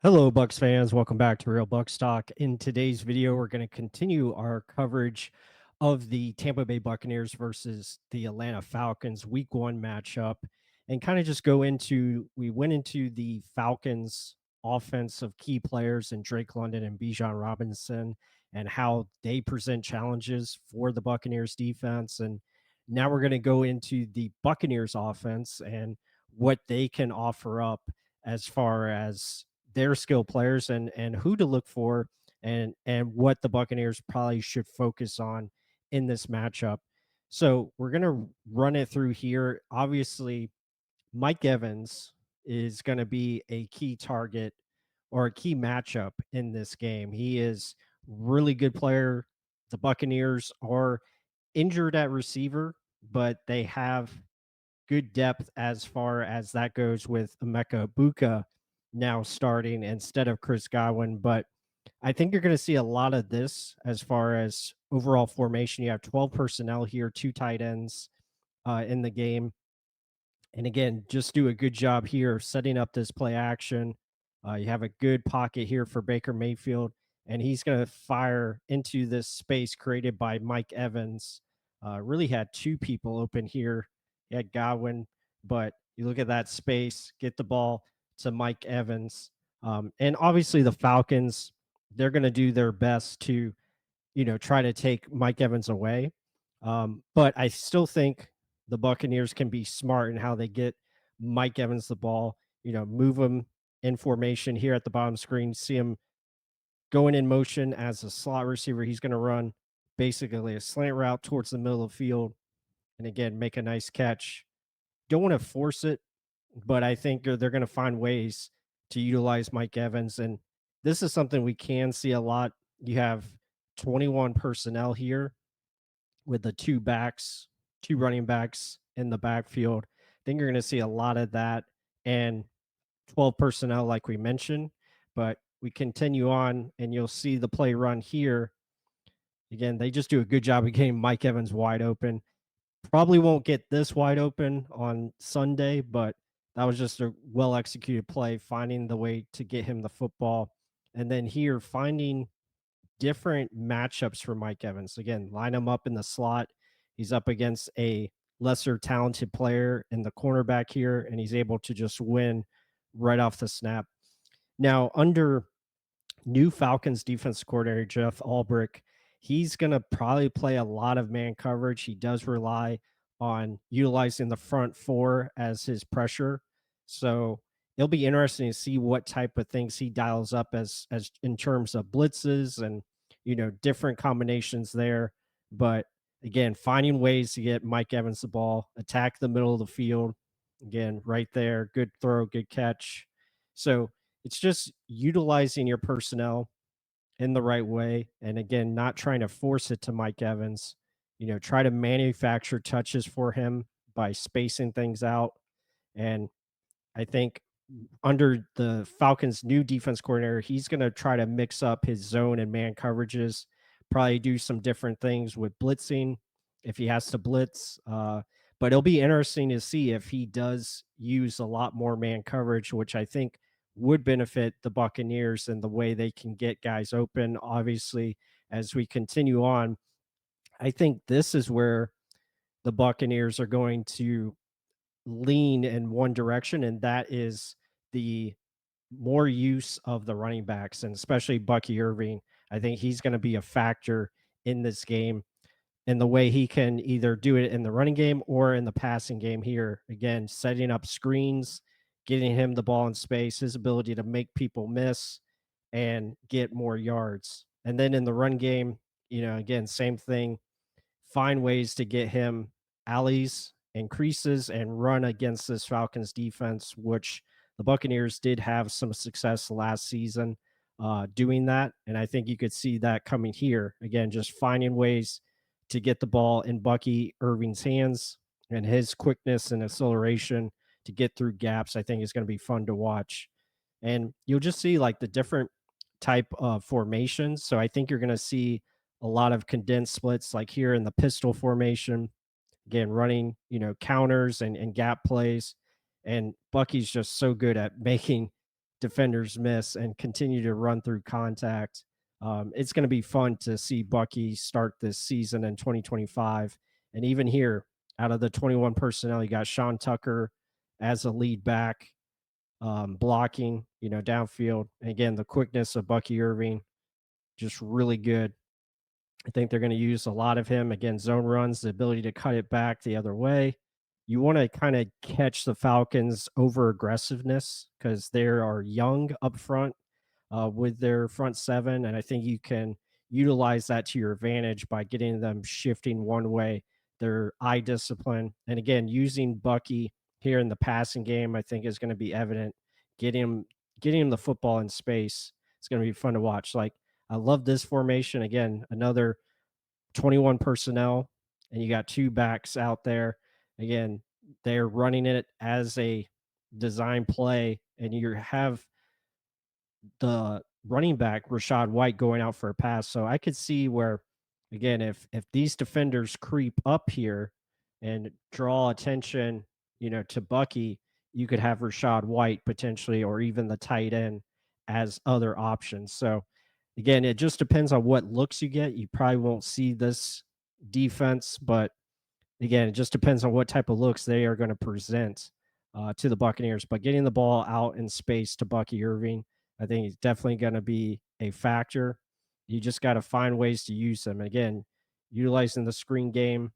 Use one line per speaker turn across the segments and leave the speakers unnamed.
Hello, Bucks fans. Welcome back to Real Bucks Talk. In today's video, we're going to continue our coverage of the Tampa Bay Buccaneers versus the Atlanta Falcons Week 1 matchup, and kind of just we went into the Falcons offensive key players and Drake London and Bijan Robinson and how they present challenges for the Buccaneers defense. And now we're going to go into the Buccaneers offense and what they can offer up as far as their skill players and who to look for and what the Buccaneers probably should focus on in this matchup. So we're gonna run it through here. Obviously, Mike Evans is going to be a key target or a key matchup in this game. He is really good player. The Buccaneers are injured at receiver, but they have good depth as far as that goes with Emeka Buka now starting instead of Chris Godwin. But I think you're going to see a lot of this as far as overall formation. You have 12 personnel here, two tight ends in the game. And again, just do a good job here setting up this play action. You have a good pocket here for Baker Mayfield, and he's going to fire into this space created by Mike Evans. Really had two people open here. He had Godwin, but you look at that space, get the ball to Mike Evans. And obviously, the Falcons, they're going to do their best to, try to take Mike Evans away. But I still think the Buccaneers can be smart in how they get Mike Evans the ball, move him in formation here at the bottom screen, see him going in motion as a slot receiver. He's going to run basically a slant route towards the middle of the field and again, make a nice catch. Don't want to force it, but I think they're going to find ways to utilize Mike Evans. And this is something we can see a lot. You have 21 personnel here with the two running backs in the backfield. I think you're going to see a lot of that and 12 personnel, like we mentioned. But we continue on, and you'll see the play run here. Again, they just do a good job of getting Mike Evans wide open. Probably won't get this wide open on Sunday, but that was just a well executed play, finding the way to get him the football. And then here, finding different matchups for Mike Evans. Again, line him up in the slot. He's up against a lesser talented player in the cornerback here, and he's able to just win right off the snap. Now, under new Falcons defense coordinator Jeff Ulbrich, he's going to probably play a lot of man coverage. He does rely on utilizing the front four as his pressure. So it'll be interesting to see what type of things he dials up as in terms of blitzes and different combinations there. But again, finding ways to get Mike Evans the ball, attack the middle of the field. Again, right there, good throw, good catch. So it's just utilizing your personnel in the right way. And again, not trying to force it to Mike Evans, try to manufacture touches for him by spacing things out. And I think under the Falcons' new defense coordinator, he's going to try to mix up his zone and man coverages, probably do some different things with blitzing if he has to blitz. But it'll be interesting to see if he does use a lot more man coverage, which I think would benefit the Buccaneers and the way they can get guys open. Obviously, as we continue on, I think this is where the Buccaneers are going to lean in one direction, and that is the more use of the running backs, and especially Bucky Irving. I think he's going to be a factor in this game in the way he can either do it in the running game or in the passing game here. Again, setting up screens, getting him the ball in space, his ability to make people miss and get more yards. And then in the run game, again, same thing. Find ways to get him alleys and creases and run against this Falcons defense, which the Buccaneers did have some success last season doing that. And I think you could see that coming here. Again, just finding ways to get the ball in Bucky Irving's hands, and his quickness and acceleration to get through gaps, I think is going to be fun to watch. And you'll just see like the different type of formations. So I think you're going to see a lot of condensed splits, like here in the pistol formation, again, running, counters and gap plays. And Bucky's just so good at making defenders miss and continue to run through contact. It's going to be fun to see Bucky start this season in 2025. And even here, out of the 21 personnel, you got Sean Tucker as a lead back, blocking, downfield. And again, the quickness of Bucky Irving, just really good. I think they're going to use a lot of him. Again, zone runs, the ability to cut it back the other way. You want to kind of catch the Falcons' over aggressiveness because they are young up front with their front seven. And I think you can utilize that to your advantage by getting them shifting one way, their eye discipline. And again, using Bucky here in the passing game, I think is going to be evident. Getting him the football in space. It's going to be fun to watch. Like, I love this formation. Again, another 21 personnel, and you got two backs out there. Again, they're running it as a design play, and you have the running back Rachaad White going out for a pass. So I could see where, again, if these defenders creep up here and draw attention, to Bucky, you could have Rachaad White potentially, or even the tight end as other options. So again, it just depends on what looks you get. You probably won't see this defense, but again, it just depends on what type of looks they are going to present to the Buccaneers. But getting the ball out in space to Bucky Irving, I think is definitely going to be a factor. You just got to find ways to use them. Again, utilizing the screen game,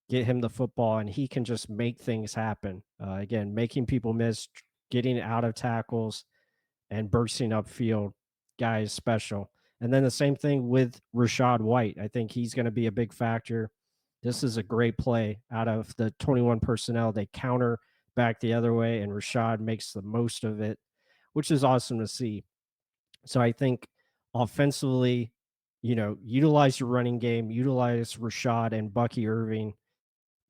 get him the football, and he can just make things happen. Again, making people miss, getting out of tackles, and bursting upfield. Guy is special. And then the same thing with Rachaad White. I think he's going to be a big factor. This is a great play out of the 21 personnel. They counter back the other way, and Rachaad makes the most of it, which is awesome to see. So I think offensively, utilize your running game, utilize Rachaad and Bucky Irving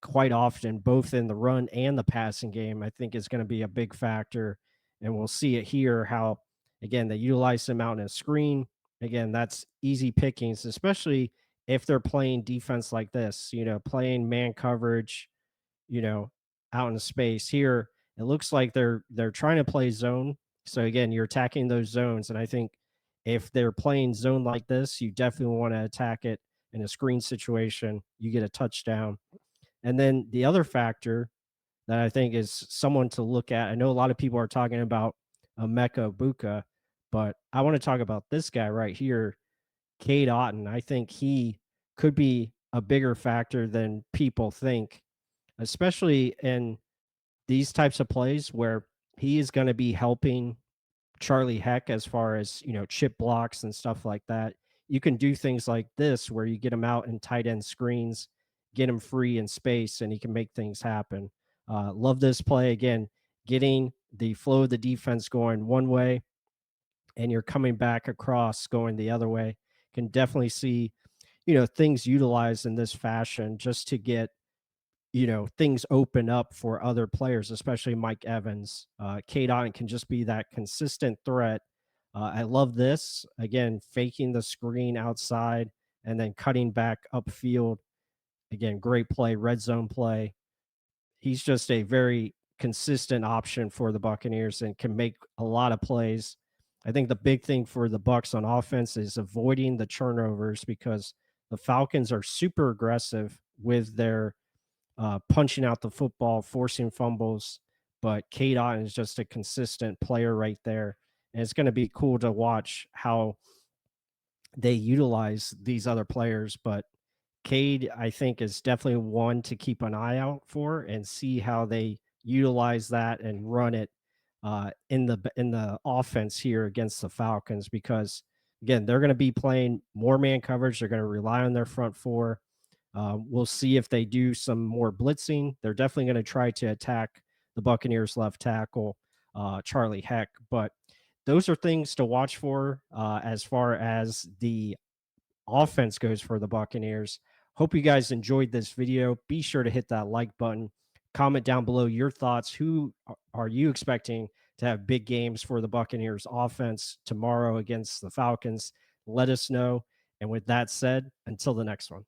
quite often, both in the run and the passing game. I think is going to be a big factor. And we'll see it here how, again, they utilize them out in a screen. Again, that's easy pickings, especially if they're playing defense like this, playing man coverage, you know, out in space. Here, it looks like they're trying to play zone. So again, you're attacking those zones. And I think if they're playing zone like this, you definitely want to attack it in a screen situation. You get a touchdown. And then the other factor that I think is someone to look at. I know a lot of people are talking about Emeka Buka, but I want to talk about this guy right here, Cade Otton. I think he could be a bigger factor than people think, especially in these types of plays where he is going to be helping Charlie Heck as far as, chip blocks and stuff like that. You can do things like this where you get him out in tight end screens, get him free in space, and he can make things happen. Love this play. Again, getting the flow of the defense going one way and you're coming back across going the other way. Can definitely see, things utilized in this fashion just to get, things open up for other players, especially Mike Evans. Cade Otton can just be that consistent threat. I love this. Again, faking the screen outside and then cutting back upfield. Again, great play, red zone play. He's just a very consistent option for the Buccaneers and can make a lot of plays. I think the big thing for the Bucs on offense is avoiding the turnovers because the Falcons are super aggressive with their punching out the football, forcing fumbles. But Cade Otton is just a consistent player right there. And it's going to be cool to watch how they utilize these other players. But Cade, I think, is definitely one to keep an eye out for and see how they utilize that and run it in the offense here against the Falcons. Because again, they're going to be playing more man coverage. They're going to rely on their front four. We'll see if they do some more blitzing. They're definitely going to try to attack the Buccaneers left tackle, Charlie Heck. But those are things to watch for as far as the offense goes for the Buccaneers. Hope you guys enjoyed this video. Be sure to hit that like button. Comment down below your thoughts. Who are you expecting to have big games for the Buccaneers offense tomorrow against the Falcons? Let us know. And with that said, until the next one.